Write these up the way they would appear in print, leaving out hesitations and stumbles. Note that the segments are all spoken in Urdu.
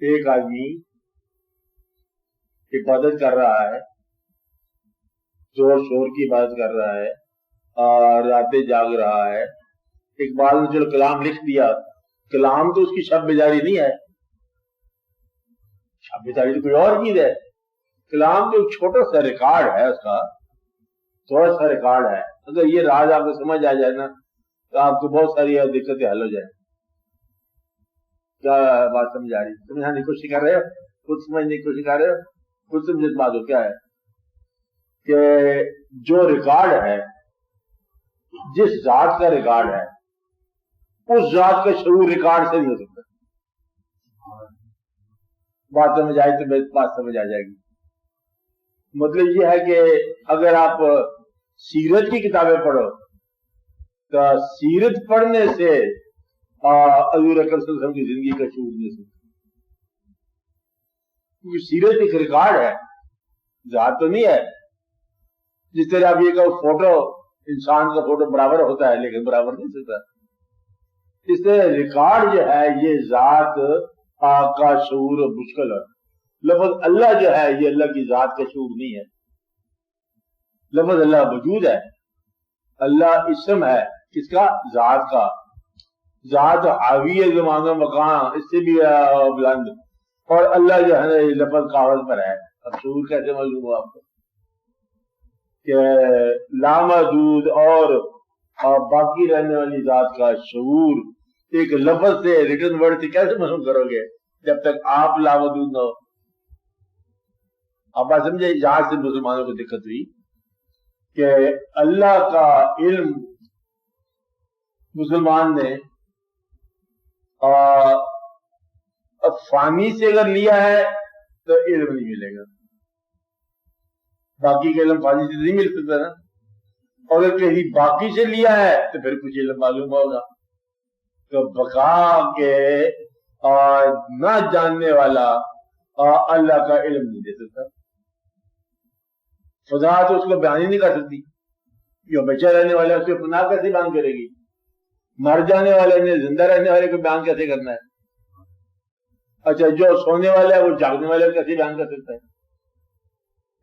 ایک آدمی عبادت کر رہا ہے، زور شور کی عبادت کر رہا ہے اور راتیں جاگ رہا ہے. اقبال نے چلو کلام لکھ دیا، کلام تو اس کی شب بیداری نہیں ہے. شب بیداری تو کوئی اور چیز ہے. کلام تو ایک چھوٹا سا ریکارڈ ہے، اس کا تھوڑا سا ریکارڈ ہے. اگر یہ راز آپ کو سمجھ آ جائے نا تو آپ کو بہت ساری دقتیں حل ہو جائیں. کیا بات سمجھ آ رہی؟ سمجھانے کی کوشش کر رہے ہو؟ خود سمجھنے کی کوشش کر رہے ہو؟ خود سمجھے بات ہو کیا ہے کہ جو ریکارڈ ہے، جس ذات کا ریکارڈ ہے، اس ذات کا شعور ریکارڈ سے نہیں ہو سکتا. بات سمجھ آئی تو بات سمجھ آ جائے گی. مطلب یہ ہے کہ اگر آپ سیرت کی کتابیں پڑھو تو سیرت پڑھنے سے حضور اکرم صلی اللہ علیہ وسلم کی زندگی کا شعور نہیں سکتا، کیونکہ سیرت ایک ریکارڈ ہے، ذات تو نہیں ہے. جس طرح آپ یہ کہو فوٹو، انسان کا فوٹو برابر ہوتا ہے لیکن برابر نہیں سکتا. اس طرح ریکارڈ جو ہے یہ ذات کا شعور مشکل ہے. لفظ اللہ جو ہے یہ اللہ کی ذات کا شعور نہیں ہے. لفظ اللہ وجود ہے، اللہ اسم ہے کس کا؟ ذات کا. ذات حاوی ہے زمانہ مکان، اس سے بھی بلند. اور اللہ جو ہے نا یہ لفظ کاغذ پر ہے. اب شعور کیسے معلوم ہوا آپ کو کہ لامحدود اور باقی رہنے والی ذات کا شعور ایک لفظ سے، ریٹن ورڈ سے کیسے معلوم کرو گے جب تک آپ لامحدود نہ ہو؟ آپ بات سمجھے؟ یہاں سے مسلمانوں کو دقت ہوئی کہ اللہ کا علم مسلمان نے فانی سے اگر لیا ہے تو علم نہیں ملے گا. باقی کا علم فانی سے نہیں مل سکتا نا. اور اگر کہیں باقی سے لیا ہے تو پھر کچھ علم معلوم ہوگا. تو بقا کے نہ جاننے والا اللہ کا علم نہیں دے سکتا. خدا تو اس کو بیان ہی نہیں کر سکتی. جو بچہ رہنے والا ہے اس کو فنا کیسے بیان کرے گی؟ مر جانے والے نے زندہ رہنے والے کو بیان کیسے کرنا ہے؟ اچھا جو سونے والا ہے وہ جاگنے والے کو کیسے بیان کر سکتا ہے؟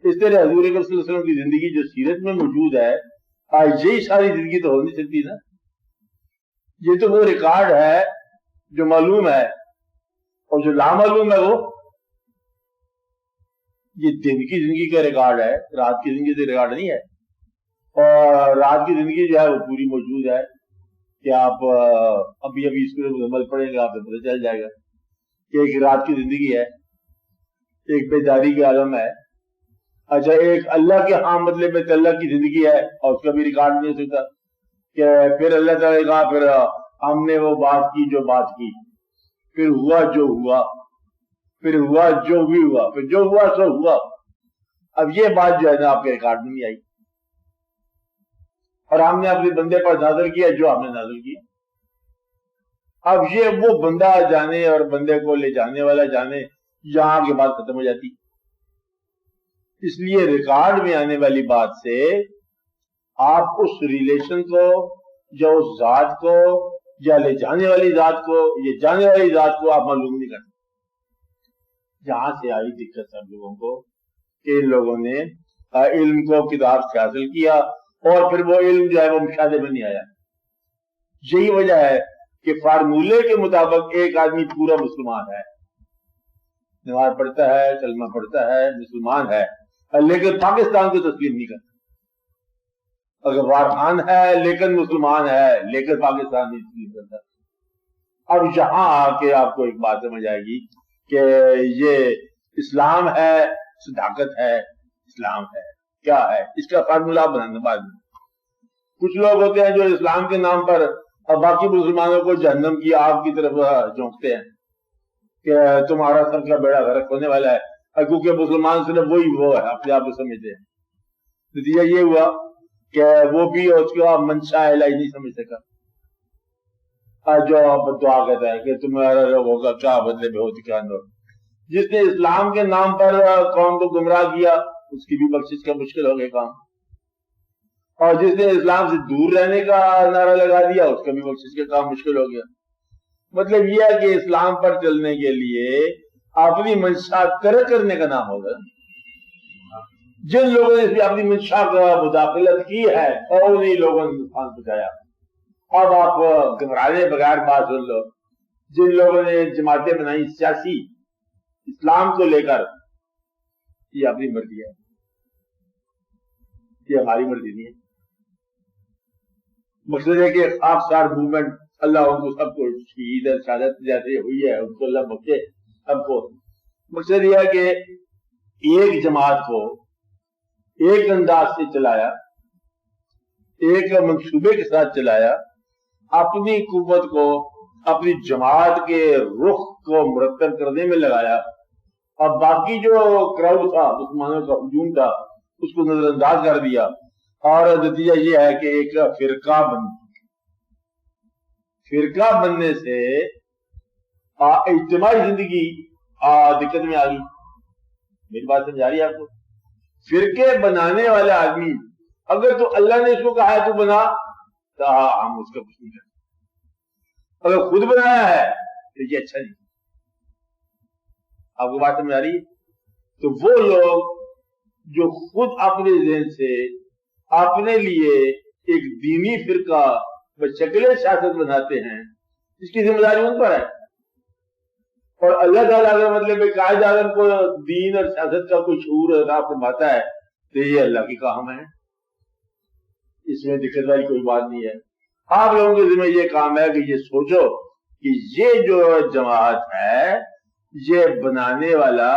اس طرح حضور اکرم صلی اللہ علیہ وسلم کی زندگی جو سیرت میں موجود ہے، یہی ساری زندگی تو ہو نہیں سکتی نا. یہ تو وہ ریکارڈ ہے جو معلوم ہے، اور جو لامعلوم ہے وہ یہ دن کی زندگی کا ریکارڈ ہے، رات کی زندگی کا ریکارڈ نہیں ہے. اور رات کی زندگی جو ہے وہ پوری موجود ہے کہ آپ ابھی اس کو مکمل پڑھیں گے آپ کو پتہ چل جائے گا کہ ایک رات کی زندگی ہے، ایک بیداری کا عالم ہے. اچھا ایک اللہ کے ہاں مطلب میں اللہ کی زندگی ہے اور اس کا بھی ریکارڈ نہیں ہو سکتا کہ پھر اللہ تعالیٰ نے کہا پھر ہم نے وہ بات کی جو بات کی، پھر ہوا جو ہوا، پھر ہوا جو بھی ہوا، پھر جو ہوا سو ہوا. اب یہ بات جو ہے نا آپ کے ریکارڈ میں نہیں آئی، اور ہم نے اپنے بندے پر نازل کیا جو ہم نے نازل کیا. اب یہ وہ بندہ جانے اور بندے کو لے جانے والا جانے، یہاں کی بات ختم ہو جاتی. اس لیے ریکارڈ میں آنے والی بات سے آپ اس ریلیشن کو یا اس ذات کو یا لے جانے والی ذات کو یا جانے والی ذات کو آپ معلوم نہیں کرتے. جہاں سے آئی دقت سب لوگوں کو کہ ان لوگوں نے علم کو کتاب سے حاصل کیا اور پھر وہ علم جو ہے وہ مشاہدے میں نہیں آیا. یہی وجہ ہے کہ فارمولے کے مطابق ایک آدمی پورا مسلمان ہے، نماز پڑھتا ہے، کلمہ پڑھتا ہے، مسلمان ہے، لیکن پاکستان کو تسلیم نہیں کرتا. اگر وارخان ہے لیکن مسلمان ہے لیکن پاکستان نہیں تسلیم کرتا. اب یہاں آ کے آپ کو ایک بات سمجھ آئے گی کہ یہ اسلام ہے، صداقت ہے، اسلام ہے کیا ہے، اس کا فارمولہ بنانا بعد میں. کچھ لوگ ہوتے ہیں جو اسلام کے نام پر باقی مسلمانوں کو جہنم کی آگ کی طرف جھونکتے ہیں کہ تمہارا سب کا بیڑا غرق ہونے والا ہے، کیونکہ مسلمان صرف وہی وہ ہے اپنے آپ کو سمجھتے ہیں. نتیجہ یہ ہوا کہ وہ بھی اس کا منشا الہی نہیں سمجھ سکا. جو آپ دعا کہتا ہے کہ تمہارا لوگوں کا کیا بدلے میں ہوتی کیا نور. جس نے اسلام کے نام پر قوم کو گمراہ کیا اس کی بھی بخشش کا مشکل ہو گیا کام، اور جس نے اسلام سے دور رہنے کا نعرہ لگا دیا اس کا بھی بخشش کا کام مشکل ہو گیا. مطلب یہ ہے کہ اسلام پر چلنے کے لیے اپنی منشا ترک کرنے کا نام ہوگا. جن لوگوں نے اپنی منشا کا مداخلت کی ہے اور انہیں لوگوں نے نقصان پہنچایا. اب آپ گھبرانے بغیر بات سن لو. جن لوگوں نے جماعتیں بنائی سیاسی اسلام کو لے کر، یہ اپنی مرضی ہے، یہ ہماری مرضی نہیں ہے. مقصد ہے کہ خاکسار موومنٹ، اللہ ان کو سب کو شہید شہادت جیسے ہوئی ہے ان کو اللہ بخشے سب کو. مقصد یہ ہے کہ ایک جماعت کو ایک انداز سے چلایا، ایک منصوبے کے ساتھ چلایا، اپنی قوت کو اپنی جماعت کے رخ کو مرتب کرنے میں لگایا، اور باقی جو کراؤڈ تھا مسلمانوں کا ہجوم تھا اس کو نظر انداز کر دیا، اور نتیجہ یہ ہے کہ ایک فرقہ بننے سے اجتماعی زندگی دقت میں آ گئی. میری بات سمجھا رہی ہے آپ کو؟ فرقے بنانے والا آدمی اگر تو اللہ نے اس کو کہا ہے تو بنا، تو ہم اس کا کچھ نہیں کرتے. اگر خود بنایا ہے تو یہ اچھا نہیں. آپ کو بات سمجھ آ رہی ہے؟ تو وہ لوگ جو خود اپنے ذہن سے اپنے لیے ایک دینی فرقہ بشکل سیاست بناتے ہیں، اس کی ذمہ داری ان پر ہے. اور اللہ تعالیٰ اگر مطلب قائد اعظم کو دین اور سیاست کا کوئی شعور عطا فرماتا ہے تو یہ اللہ کی کام ہے، اس میں دقت والی کوئی بات نہیں ہے. آپ لوگوں کے ذمہ یہ کام ہے کہ یہ سوچو کہ یہ جو جماعت ہے یہ بنانے والا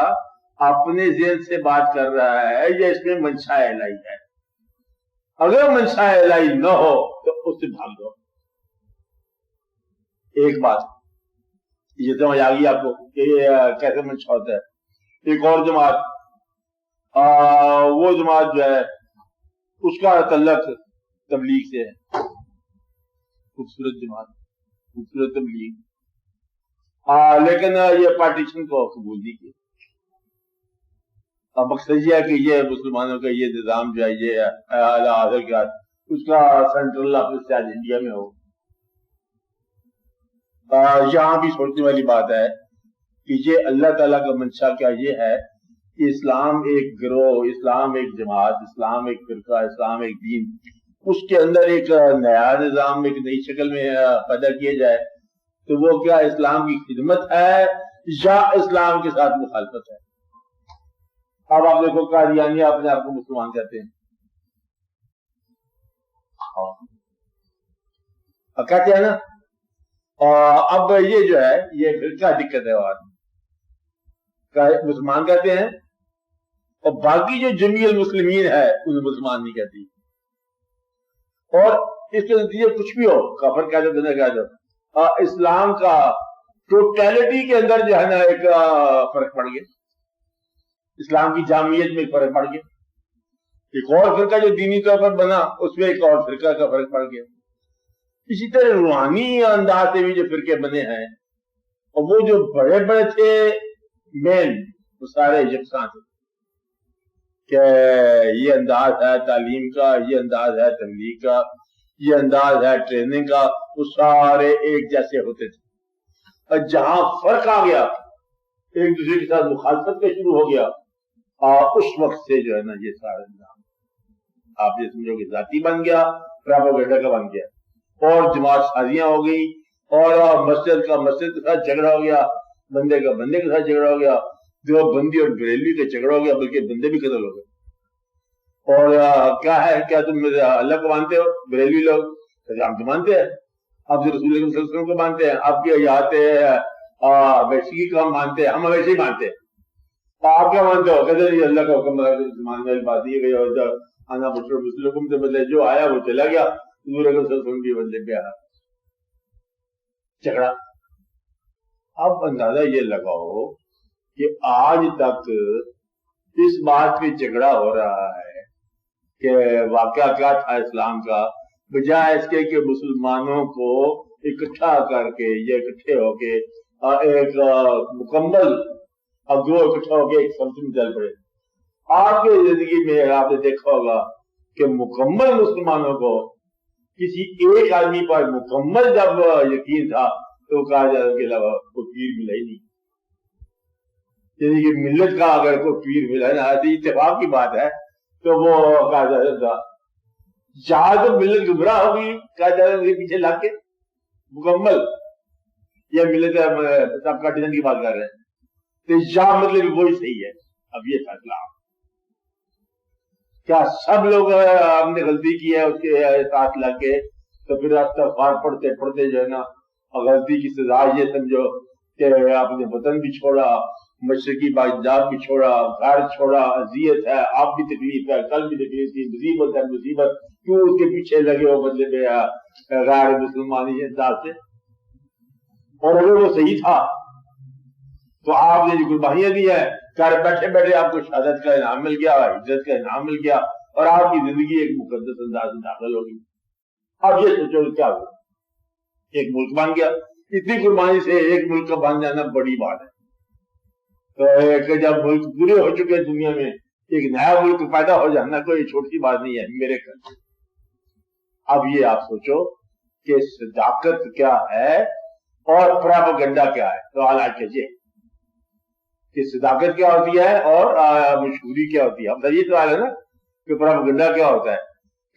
اپنے ذہن سے بات کر رہا ہے یا اس میں منشا الہی ہے. اگر منشا الہی نہ ہو تو اس سے بھاگ دو. ایک بات یہ سمجھ آ گئی آپ کو کہ یہ کیسے منشا ہوتا ہے. ایک اور جماعت، وہ جماعت جو ہے اس کا تعلق تبلیغ سے ہے. خوبصورت جماعت، خوبصورت تبلیغ، لیکن یہ پارٹیشن کو قبول نہیں کیا. اب مقصد یہ ہے کہ یہ مسلمانوں کا یہ نظام جو ہے یہ اعلیٰ حاصل کیا اس کا سینٹرل آفس آج انڈیا میں ہو. یہاں بھی سوچنے والی بات ہے کہ یہ اللہ تعالیٰ کا منشا کیا یہ ہے کہ اسلام ایک گروہ، اسلام ایک جماعت، اسلام ایک فرقہ، اسلام ایک دین، اس کے اندر ایک نیا نظام ایک نئی شکل میں پیدا کیا جائے. تو وہ کیا اسلام کی خدمت ہے یا اسلام کے ساتھ مخالفت ہے؟ اب آپ دیکھو قادیانی اپنے آپ کو مسلمان کہتے ہیں، کہتے ہیں نا. اب یہ جو ہے یہ پھر کیا دقت ہے؟ اور مسلمان کہتے ہیں اور باقی جو جمیع المسلمین ہے انہیں مسلمان نہیں کہتی. اور اس کے نتیجے کچھ بھی ہو، کافر کہہ دو، بندہ کہہ دو، اسلام کا ٹوٹیلٹی کے اندر جو ہے نا ایک فرق پڑ گیا. اسلام کی جامعیت میں ایک فرق پڑ گیا. ایک اور فرقہ جو دینی طور پر بنا اس میں ایک اور فرقہ کا فرق پڑ گیا. اسی طرح روحانی انداز سے بھی جو فرقے بنے ہیں اور وہ جو بڑے بڑے تھے مین وہ سارے یکساں تھے کہ یہ انداز ہے تعلیم کا، یہ انداز ہے تبلیغ کا، یہ انداز ہے ٹریننگ کا، وہ سارے ایک جیسے ہوتے تھے. اور جہاں فرق آ گیا، ایک دوسرے کے ساتھ مخالفت کا شروع ہو گیا، اس وقت سے جو ہے نا یہ سارا نظام آپ یہ سمجھو کہ ذاتی بن گیا، پراپوگنڈا کا بن گیا، اور جماعت سازیاں ہو گئی، اور مسجد کا مسجد کے ساتھ جھگڑا ہو گیا، بندے کا بندے کے ساتھ جھگڑا ہو گیا، جو بندی اور بریلوی کا جھگڑا ہو گیا، بلکہ بندے بھی قتل ہو گئے. اور کیا ہے، کیا تم اللہ کو مانتے ہو؟ بریلوی لوگ ہم تو مانتے ہیں، آپ جو رسول اللہ صلی اللہ علیہ وسلم کو مانتے ہیں، آپ کے یہاں ویشی کا ہم مانتے ہیں، ہم ویسے ہی مانتے ہیں. آپ کیا مانتے ہو؟ کہتے ہیں اللہ کا حکم ماننے والی بات یہ گئی، آنا مسلم سے بدلے جو آیا وہ چلا گیا، حضور اکرم صلی اللہ علیہ وسلم کی بدلے پہ آیا جھگڑا. اب اندازہ یہ لگاؤ کہ آج تک اس بات پہ جھگڑا ہو رہا ہے کہ واقعہ کیا تھا اسلام کا، بجائے اس کے کہ مسلمانوں کو اکٹھا کر کے یا اکٹھے ہو کے ایک مکمل گروہ اکٹھا ہو کے ایک سمت میں چل پڑے. آپ کی زندگی میں آپ نے دیکھا ہوگا کہ مکمل مسلمانوں کو کسی ایک آدمی پر مکمل جب یقین تھا تو کہا جائے کے علاوہ کوئی پیر ملا ہی نہیں. یعنی کہ ملت کا اگر کوئی پیر ملا نا اتفاق کی بات ہے تو وہ کہا جاتا تھا جہاں تو ملت گمراہ ہوگی کہا جاتا ہے پیچھے لا کے مکمل یہ ملت سب کا کی بات کر رہے ہیں تو جہاں مطلب وہی صحیح ہے. اب یہ فیصلہ کیا سب لوگ ہم نے غلطی کی ہے اس کے ساتھ لگ کے تو پھر استغفار پڑھتے پڑھتے جو ہے نا غلطی کی سزا یہ سمجھو کہ آپ نے وطن بھی چھوڑا, مشرقی باجداد بھی چھوڑا, گھر چھوڑا, اذیت ہے, آپ بھی تکلیف ہے, کل بھی تکلیف تھی, مصیبت ہے مصیبت, کیوں اس کے پیچھے لگے ہو بدلے میں غیر مسلمانی انداز سے. اور اگر وہ صحیح تھا تو آپ نے جو قربانیاں دی ہیں گھر بیٹھے بیٹھے آپ کو شہادت کا انعام مل گیا, عزت کا انعام مل گیا اور آپ کی زندگی ایک مقدس انداز میں داخل ہوگی. اب یہ سوچو کیا ہوا, ایک ملک بن گیا. اتنی قربانی سے ایک ملک کا بن جانا بڑی بات ہے. تو جب ملک پورے ہو چکے دنیا میں ایک نیا ملک پیدا ہو جانا کوئی چھوٹی بات نہیں ہے میرے خیال. اب یہ آپ سوچو کہ صداقت کیا ہے اور پراپیگنڈا کیا ہے. تو حالات کیجیے کہ صداقت کیا ہوتی ہے اور مشہوری کیا ہوتی ہے. اب یہ سوال ہے نا کہ پراپیگنڈا کیا ہوتا ہے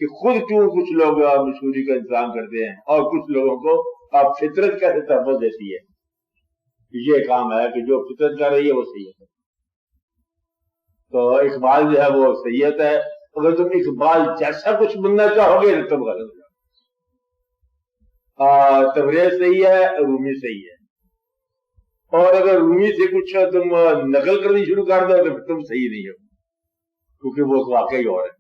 کہ خود کیوں کچھ لوگ مشہوری کا انتظام کرتے ہیں اور کچھ لوگوں کو فطرت کیسے تحفظ دیتی ہے. یہ کام ہے کہ جو فطرت کر رہی ہے وہ صحیح ہے. تو اقبال جو ہے وہ صحیحت ہے. اگر تم اقبال جیسا کچھ بننا چاہو گے تو تم غلط ہو جاؤ. تبریز صحیح ہے, رومی صحیح ہے, اور اگر رومی سے کچھ تم نقل کرنی شروع کر دو تو پھر تم صحیح نہیں ہو کیونکہ وہ واقعی اور ہے.